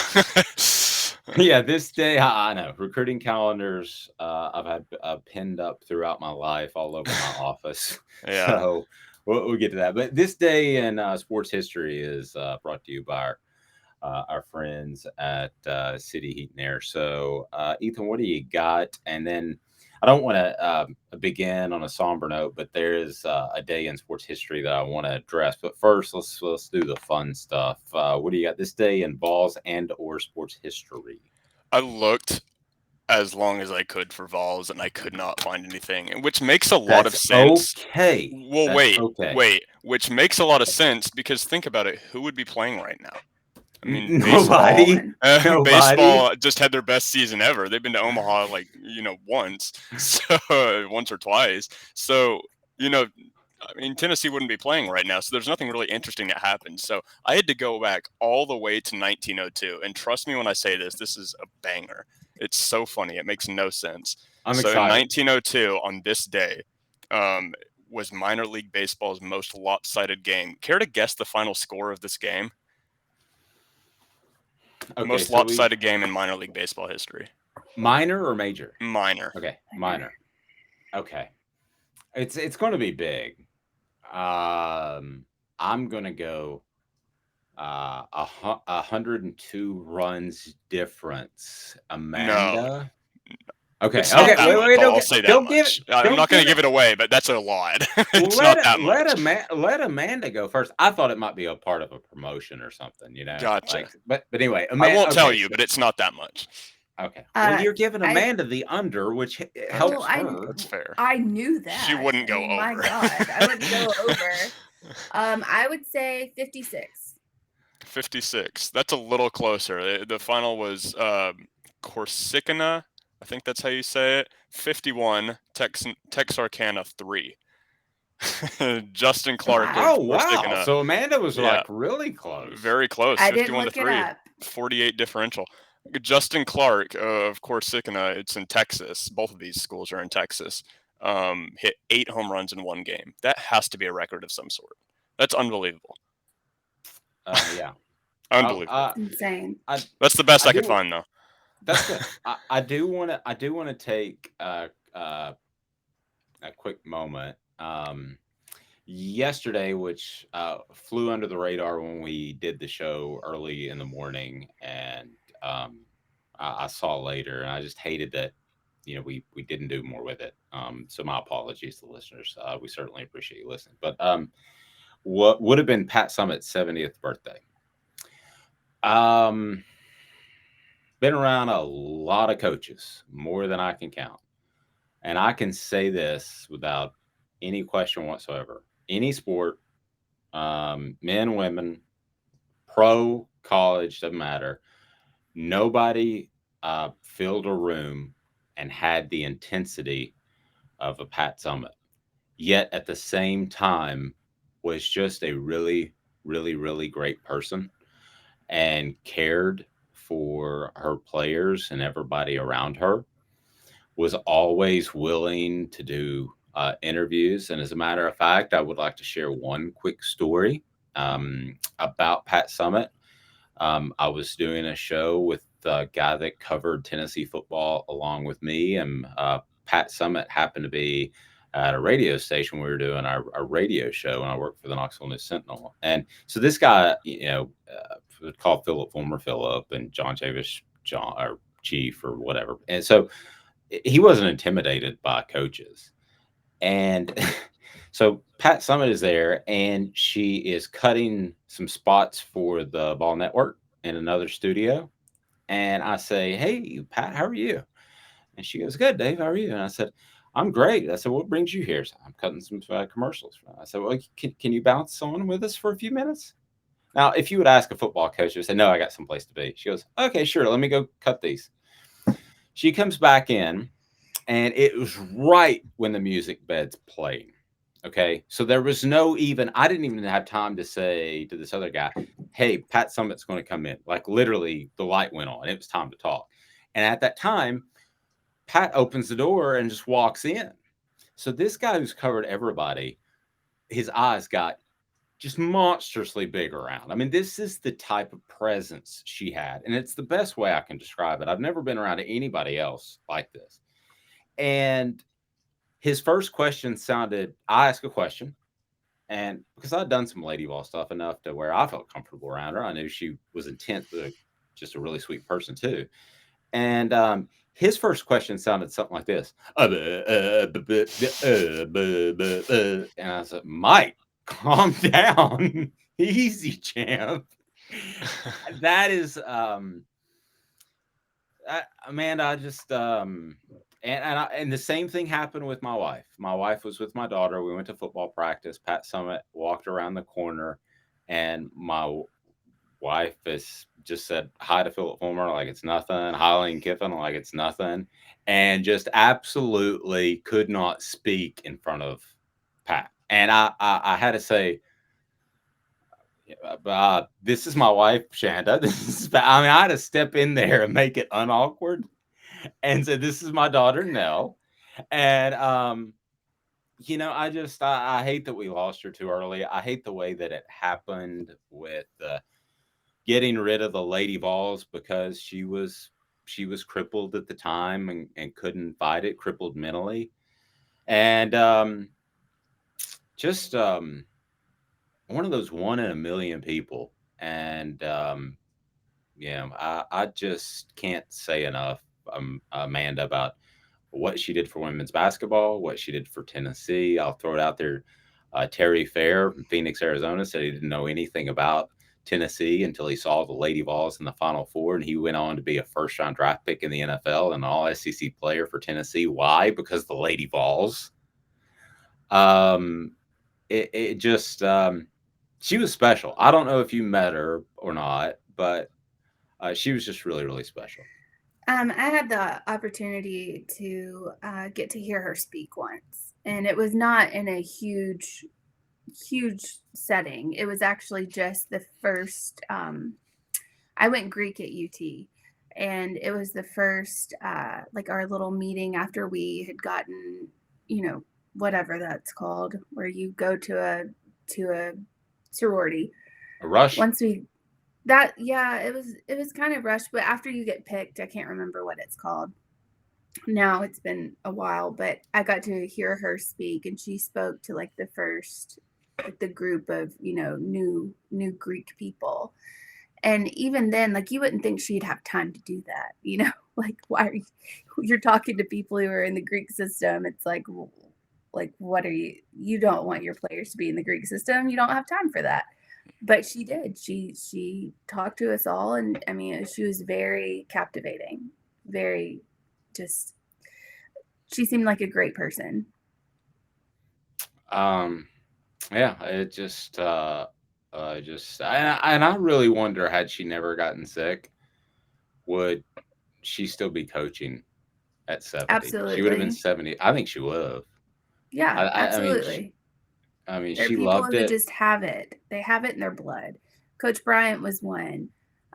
Yeah, this day I know recruiting calendars. I've had pinned up throughout my life, all over my office. Yeah. So we'll get to that. But this day in sports history is brought to you by our friends at City Heat and Air. So Ethan, what do you got? And then I don't want to begin on a somber note, but there is a day in sports history that I want to address. But first, let's do the fun stuff. What do you got this day in Vols and or sports history? I looked as long as I could for Vols, and I could not find anything, which makes a lot of sense. Okay. Well, wait. Which makes a lot of sense because think about it. Who would be playing right now? I mean, nobody. Baseball just had their best season ever. They've been to Omaha once or twice. So, I mean, Tennessee wouldn't be playing right now. So there's nothing really interesting that happened. So I had to go back all the way to 1902. And trust me when I say this is a banger. It's so funny. It makes no sense. I'm excited. In 1902, on this day, was minor league baseball's most lopsided game. Care to guess the final score of this game? Okay, most lopsided game in minor league baseball history. Minor or major? Minor. Okay, minor. Okay, it's going to be big. I'm going to go 102 runs difference. Amanda. No. Okay. Wait. I'll say that much. I'm not going to give it away, but that's a lot. It's not that much. Let Amanda go first. I thought it might be a part of a promotion or something, Gotcha. but anyway, Amanda, I won't tell you, but it's not that much. Okay. Well, you're giving I Amanda the under, which helps her. That's fair. I knew that. She wouldn't go My over. God, I wouldn't go over. I would say 56. 56. That's a little closer. The final was Corsicana. I think that's how you say it. 51. Texarkana 3. Justin Clark of Oh, wow. Corsicana. So Amanda was Yeah. like really close. Very close. I didn't 51 look to it 3. up. 48 differential. Justin Clark of Corsicana, it's in Texas. Both of these schools are in Texas. Hit 8 home runs in one game. That has to be a record of some sort. That's unbelievable. Yeah. Unbelievable. Insane. That's the best I could find, though. That's good. I do want to take a quick moment. Yesterday, which flew under the radar when we did the show early in the morning, and I saw later, and I just hated that we didn't do more with it. So my apologies to the listeners. We certainly appreciate you listening. But what would have been Pat Summitt's 70th birthday? Been around a lot of coaches, more than I can count. And I can say this without any question whatsoever. Any sport, men, women, pro, college, doesn't matter. Nobody filled a room and had the intensity of a Pat Summitt. Yet at the same time was just a really, really, really great person and cared for her players and everybody around her, was always willing to do interviews. And as a matter of fact, I would like to share one quick story about Pat Summitt. I was doing a show with a guy that covered Tennessee football along with me, and Pat Summitt happened to be at a radio station. We were doing our radio show, and I worked for the Knoxville News Sentinel. And so this guy, would call Philip Fulmer Philip and John Chavis John or Chief or whatever. And so he wasn't intimidated by coaches. And so Pat Summitt is there, and she is cutting some spots for the Ball Network in another studio. And I say, "Hey, Pat, how are you?" And she goes, "Good, Dave. How are you?" And I said, "I'm great." I said, "What brings you here?" So I'm cutting some commercials. I said, "Well, can you bounce on with us for a few minutes?" Now, if you would ask a football coach, they would say, "No, I got someplace to be." She goes, "Okay, sure. Let me go cut these." She comes back in, and it was right when the music bed's playing. Okay. So there was I didn't even have time to say to this other guy, "Hey, Pat Summitt's going to come in." Like literally the light went on. It was time to talk. And at that time, Pat opens the door and just walks in. So this guy who's covered everybody, his eyes got just monstrously big around. I mean, this is the type of presence she had. And it's the best way I can describe it. I've never been around anybody else like this. And his first question I asked a question, and because I'd done some lady ball stuff enough to where I felt comfortable around her, I knew she was intense, but just a really sweet person too. And his first question sounded something like this. And I said, "Mike, calm down. Easy, champ." That is, Amanda, I just, and the same thing happened with my wife. My wife was with my daughter. We went to football practice. Pat Summitt walked around the corner, and my wife has just said hi to Philip Fulmer like it's nothing. Hi, Lane Kiffin like it's nothing, and just absolutely could not speak in front of Pat. And I had to say, "This is my wife, Shanda. I had to step in there and make it unawkward and say, "This is my daughter, Nell." And, I hate that we lost her too early. I hate the way that it happened with getting rid of the Lady Vols, because she was crippled at the time and couldn't fight it, crippled mentally. And just one of those 1 in a million people. And I just can't say enough, Amanda, about what she did for women's basketball, what she did for Tennessee. I'll throw it out there. Terry Fair from Phoenix, Arizona, said he didn't know anything about Tennessee until he saw the Lady Vols in the Final Four, and he went on to be a first-round draft pick in the NFL and an All-SEC player for Tennessee. Why? Because the Lady Vols. She was special. I don't know if you met her or not, but she was just really, really special. I had the opportunity to get to hear her speak once, and it was not in a huge setting. It was actually just the first. I went Greek at UT, and it was the first like our little meeting after we had gotten, whatever that's called, where you go to a sorority. A rush. Once we it was kind of rushed, but after you get picked, I can't remember what it's called. Now it's been a while, but I got to hear her speak, and she spoke to like the first, like the group of, new Greek people. And even then, like, you wouldn't think she'd have time to do that, like, why are you're talking to people who are in the Greek system? It's like what are you don't want your players to be in the Greek system. You don't have time for that. But she did. She talked to us all, and I mean, she was very captivating. Very, she seemed like a great person. Yeah, it and I really wonder, had she never gotten sick, would she still be coaching at 70? Absolutely. She would have been 70. I think she would have. Yeah, absolutely. I mean, there are she people loved who it. just have it. They have it in their blood. Coach Bryant was one.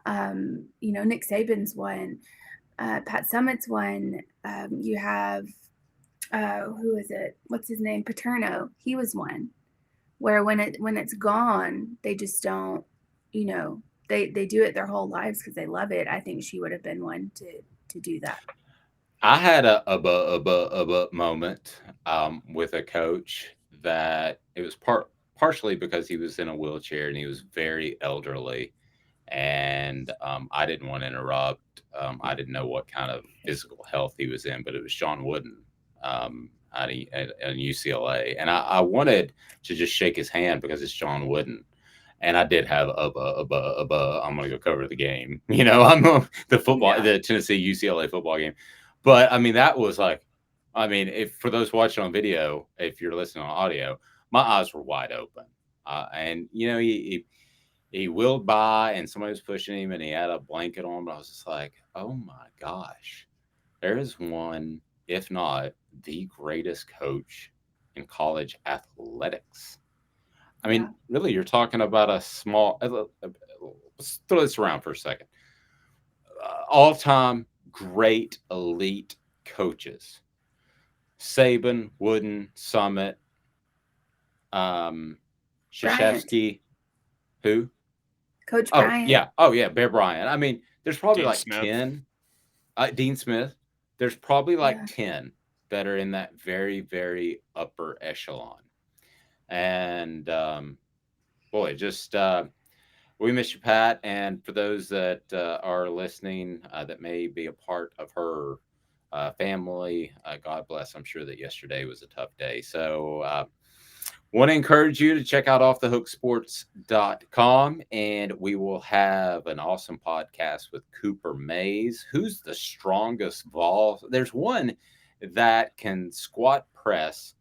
Nick Saban's one. Pat Summitt's one. You have, who is it? What's his name? Paterno. He was one. Where when it's gone, they just don't, they do it their whole lives because they love it. I think she would have been one to do that. I had a moment with a coach that it was partially because he was in a wheelchair and he was very elderly, and I didn't want to interrupt. I didn't know what kind of physical health he was in, but it was John Wooden at UCLA, and I wanted to just shake his hand because it's John Wooden. And I did have I'm going to go cover the game. I'm the football, the Tennessee UCLA football game. But I mean, that was like, if for those watching on video, if you're listening on audio, my eyes were wide open. And he wheeled by, and somebody was pushing him, and he had a blanket on. But I was just like, oh my gosh, there is one, if not the greatest coach in college athletics. I mean, really, you're talking about a small. Let's throw this around for a second. All-time great elite coaches: Saban, Wooden, Summitt, Krzyzewski. Who? Coach Bryant. Bear Bryant. I mean, there's probably Dean like Smith. 10. Dean Smith. There's probably like 10 that are in that very, very upper echelon. And we miss you, Pat. And for those that are listening that may be a part of her family, God bless. I'm sure that yesterday was a tough day. So want to encourage you to check out offthehooksports.com, and we will have an awesome podcast with Cooper Mays. Who's the strongest Vol? There's one that can squat press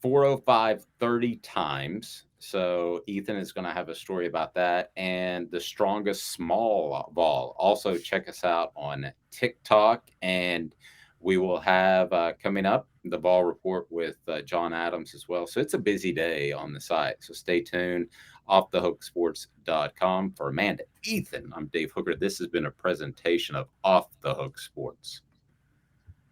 405 30 times. So Ethan is going to have a story about that, and the strongest small ball. Also check us out on TikTok, and we will have coming up the ball report with John Adams as well. So it's a busy day on the site. So stay tuned. offthehooksports.com. For Amanda, Ethan, I'm Dave Hooker. This has been a presentation of Off the Hook Sports.